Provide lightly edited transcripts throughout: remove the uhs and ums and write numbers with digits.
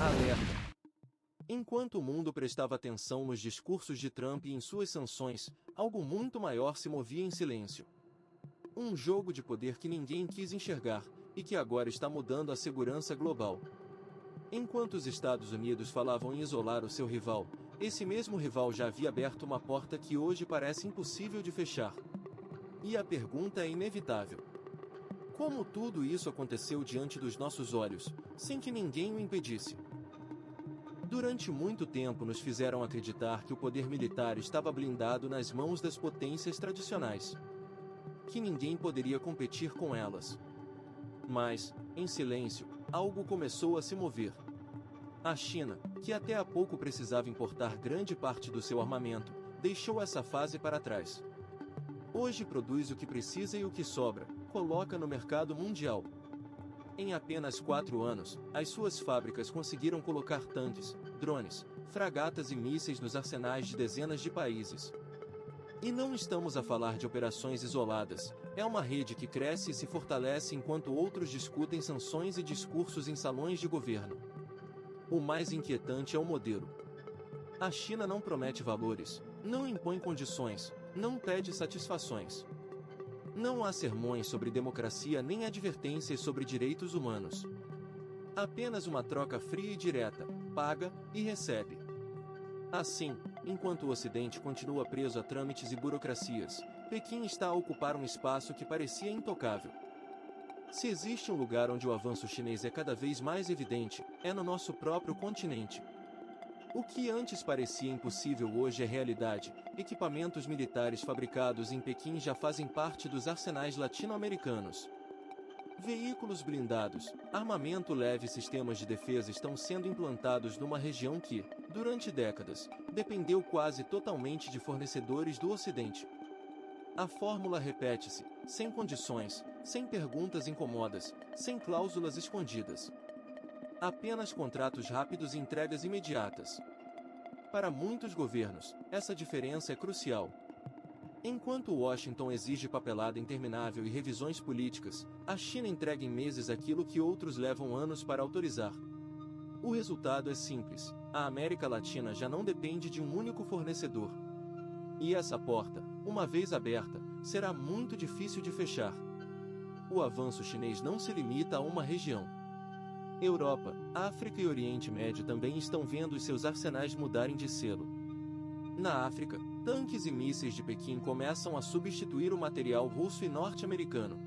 Alerta! Enquanto o mundo prestava atenção nos discursos de Trump e em suas sanções, algo muito maior se movia em silêncio. Um jogo de poder que ninguém quis enxergar, e que agora está mudando a segurança global. Enquanto os Estados Unidos falavam em isolar o seu rival, esse mesmo rival já havia aberto uma porta que hoje parece impossível de fechar. E a pergunta é inevitável: como tudo isso aconteceu diante dos nossos olhos, sem que ninguém o impedisse? Durante muito tempo nos fizeram acreditar que o poder militar estava blindado nas mãos das potências tradicionais, que ninguém poderia competir com elas. Mas, em silêncio, algo começou a se mover. A China, que até há pouco precisava importar grande parte do seu armamento, deixou essa fase para trás. Hoje produz o que precisa e o que sobra, coloca no mercado mundial. Em apenas 4 anos, as suas fábricas conseguiram colocar tanques, drones, fragatas e mísseis nos arsenais de dezenas de países. E não estamos a falar de operações isoladas, é uma rede que cresce e se fortalece enquanto outros discutem sanções e discursos em salões de governo. O mais inquietante é o modelo. A China não promete valores, não impõe condições, não pede satisfações. Não há sermões sobre democracia nem advertências sobre direitos humanos. Apenas uma troca fria e direta, paga e recebe. Assim, enquanto o Ocidente continua preso a trâmites e burocracias, Pequim está a ocupar um espaço que parecia intocável. Se existe um lugar onde o avanço chinês é cada vez mais evidente, é no nosso próprio continente. O que antes parecia impossível hoje é realidade. Equipamentos militares fabricados em Pequim já fazem parte dos arsenais latino-americanos. Veículos blindados, armamento leve e sistemas de defesa estão sendo implantados numa região que, durante décadas, dependeu quase totalmente de fornecedores do Ocidente. A fórmula repete-se, sem condições, sem perguntas incômodas, sem cláusulas escondidas. Apenas contratos rápidos e entregas imediatas. Para muitos governos, essa diferença é crucial. Enquanto Washington exige papelada interminável e revisões políticas, a China entrega em meses aquilo que outros levam anos para autorizar. O resultado é simples: a América Latina já não depende de um único fornecedor. E essa porta, uma vez aberta, será muito difícil de fechar. O avanço chinês não se limita a uma região. Europa, África e Oriente Médio também estão vendo os seus arsenais mudarem de selo. Na África, tanques e mísseis de Pequim começam a substituir o material russo e norte-americano.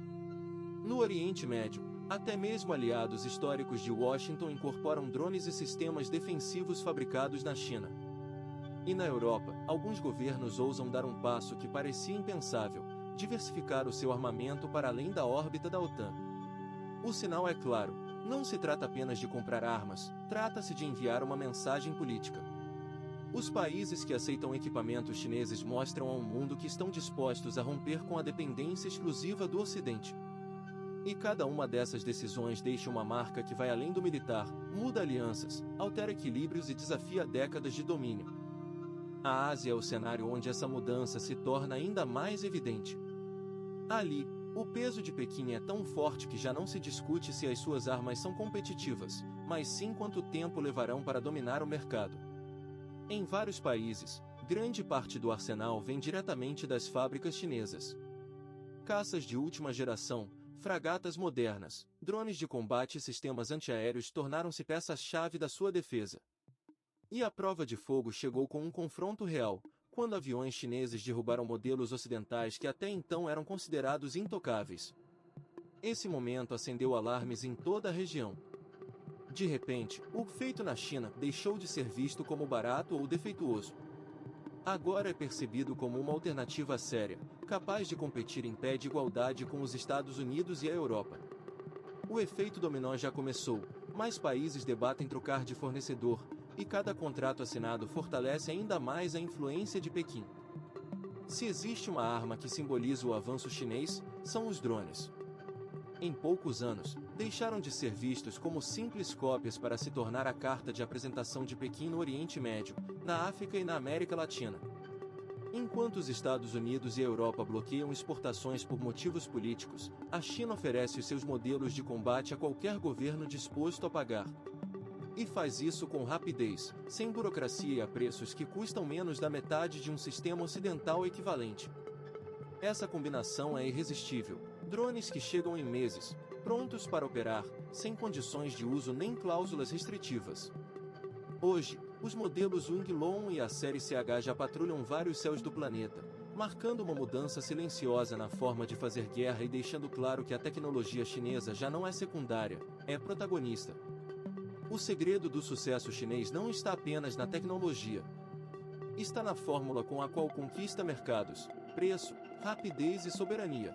No Oriente Médio, até mesmo aliados históricos de Washington incorporam drones e sistemas defensivos fabricados na China. E na Europa, alguns governos ousam dar um passo que parecia impensável: diversificar o seu armamento para além da órbita da OTAN. O sinal é claro. Não se trata apenas de comprar armas, trata-se de enviar uma mensagem política. Os países que aceitam equipamentos chineses mostram ao mundo que estão dispostos a romper com a dependência exclusiva do Ocidente. E cada uma dessas decisões deixa uma marca que vai além do militar, muda alianças, altera equilíbrios e desafia décadas de domínio. A Ásia é o cenário onde essa mudança se torna ainda mais evidente. Ali, o peso de Pequim é tão forte que já não se discute se as suas armas são competitivas, mas sim quanto tempo levarão para dominar o mercado. Em vários países, grande parte do arsenal vem diretamente das fábricas chinesas. Caças de última geração, fragatas modernas, drones de combate e sistemas antiaéreos tornaram-se peças-chave da sua defesa. E a prova de fogo chegou com um confronto real, quando aviões chineses derrubaram modelos ocidentais que até então eram considerados intocáveis. Esse momento acendeu alarmes em toda a região. De repente, o feito na China deixou de ser visto como barato ou defeituoso. Agora é percebido como uma alternativa séria, capaz de competir em pé de igualdade com os Estados Unidos e a Europa. O efeito dominó já começou, mais países debatem trocar de fornecedor, e cada contrato assinado fortalece ainda mais a influência de Pequim. Se existe uma arma que simboliza o avanço chinês, são os drones. Em poucos anos, deixaram de ser vistos como simples cópias para se tornar a carta de apresentação de Pequim no Oriente Médio, na África e na América Latina. Enquanto os Estados Unidos e a Europa bloqueiam exportações por motivos políticos, a China oferece os seus modelos de combate a qualquer governo disposto a pagar. E faz isso com rapidez, sem burocracia e a preços que custam menos da metade de um sistema ocidental equivalente. Essa combinação é irresistível. Drones que chegam em meses, prontos para operar, sem condições de uso nem cláusulas restritivas. Hoje, os modelos Wing Loan e a série CH já patrulham vários céus do planeta, marcando uma mudança silenciosa na forma de fazer guerra e deixando claro que a tecnologia chinesa já não é secundária, é protagonista. O segredo do sucesso chinês não está apenas na tecnologia. Está na fórmula com a qual conquista mercados, preço, rapidez e soberania.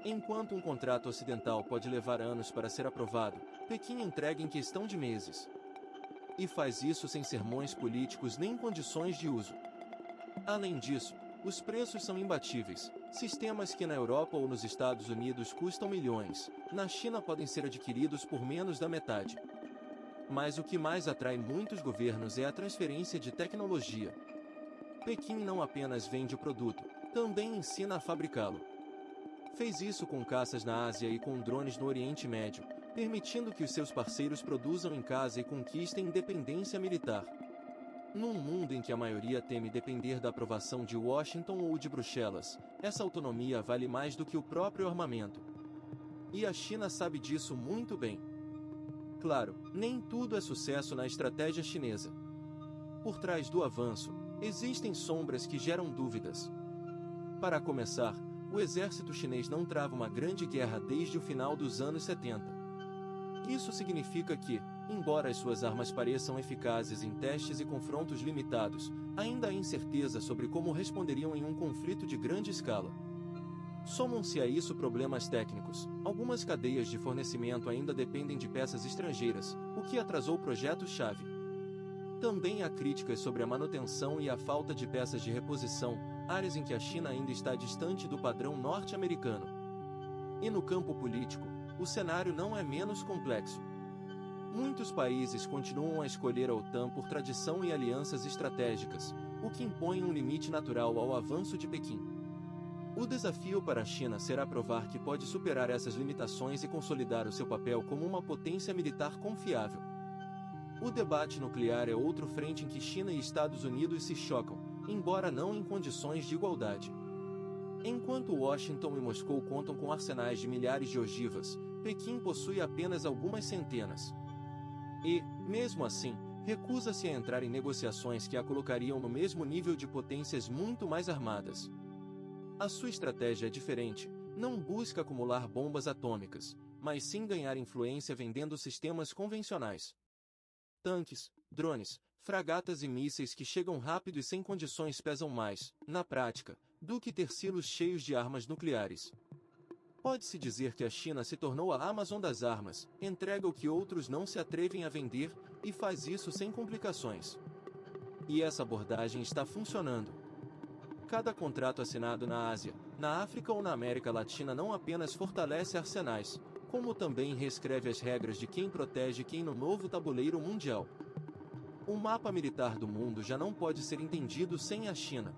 Enquanto um contrato ocidental pode levar anos para ser aprovado, Pequim entrega em questão de meses. E faz isso sem sermões políticos nem condições de uso. Além disso, os preços são imbatíveis. Sistemas que na Europa ou nos Estados Unidos custam milhões, na China podem ser adquiridos por menos da metade. Mas o que mais atrai muitos governos é a transferência de tecnologia. Pequim não apenas vende o produto, também ensina a fabricá-lo. Fez isso com caças na Ásia e com drones no Oriente Médio, permitindo que os seus parceiros produzam em casa e conquistem independência militar. Num mundo em que a maioria teme depender da aprovação de Washington ou de Bruxelas, essa autonomia vale mais do que o próprio armamento. E a China sabe disso muito bem. Claro, nem tudo é sucesso na estratégia chinesa. Por trás do avanço, existem sombras que geram dúvidas. Para começar, o exército chinês não trava uma grande guerra desde o final dos anos 70. Isso significa que, embora as suas armas pareçam eficazes em testes e confrontos limitados, ainda há incerteza sobre como responderiam em um conflito de grande escala. Somam-se a isso problemas técnicos. Algumas cadeias de fornecimento ainda dependem de peças estrangeiras, o que atrasou projetos-chave. Também há críticas sobre a manutenção e a falta de peças de reposição, áreas em que a China ainda está distante do padrão norte-americano. E no campo político, o cenário não é menos complexo. Muitos países continuam a escolher a OTAN por tradição e alianças estratégicas, o que impõe um limite natural ao avanço de Pequim. O desafio para a China será provar que pode superar essas limitações e consolidar o seu papel como uma potência militar confiável. O debate nuclear é outro frente em que China e Estados Unidos se chocam, embora não em condições de igualdade. Enquanto Washington e Moscou contam com arsenais de milhares de ogivas, Pequim possui apenas algumas centenas. E, mesmo assim, recusa-se a entrar em negociações que a colocariam no mesmo nível de potências muito mais armadas. A sua estratégia é diferente, não busca acumular bombas atômicas, mas sim ganhar influência vendendo sistemas convencionais. Tanques, drones, fragatas e mísseis que chegam rápido e sem condições pesam mais, na prática, do que ter silos cheios de armas nucleares. Pode-se dizer que a China se tornou a Amazon das armas, entrega o que outros não se atrevem a vender, e faz isso sem complicações. E essa abordagem está funcionando. Cada contrato assinado na Ásia, na África ou na América Latina não apenas fortalece arsenais, como também reescreve as regras de quem protege quem no novo tabuleiro mundial. O mapa militar do mundo já não pode ser entendido sem a China.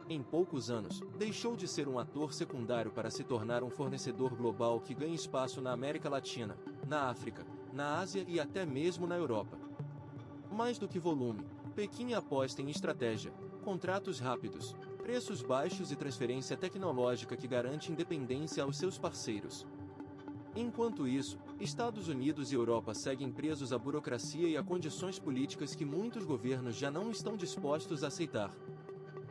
Em poucos anos, deixou de ser um ator secundário para se tornar um fornecedor global que ganha espaço na América Latina, na África, na Ásia e até mesmo na Europa. Mais do que volume, Pequim aposta em estratégia, contratos rápidos, preços baixos e transferência tecnológica que garante independência aos seus parceiros. Enquanto isso, Estados Unidos e Europa seguem presos à burocracia e a condições políticas que muitos governos já não estão dispostos a aceitar.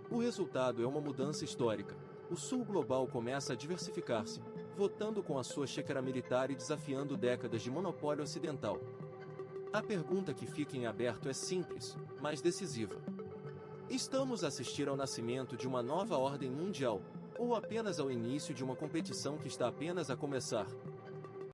O resultado é uma mudança histórica. O Sul global começa a diversificar-se, votando com a sua xícara militar e desafiando décadas de monopólio ocidental. A pergunta que fica em aberto é simples, mas decisiva. Estamos a assistir ao nascimento de uma nova ordem mundial, ou apenas ao início de uma competição que está apenas a começar?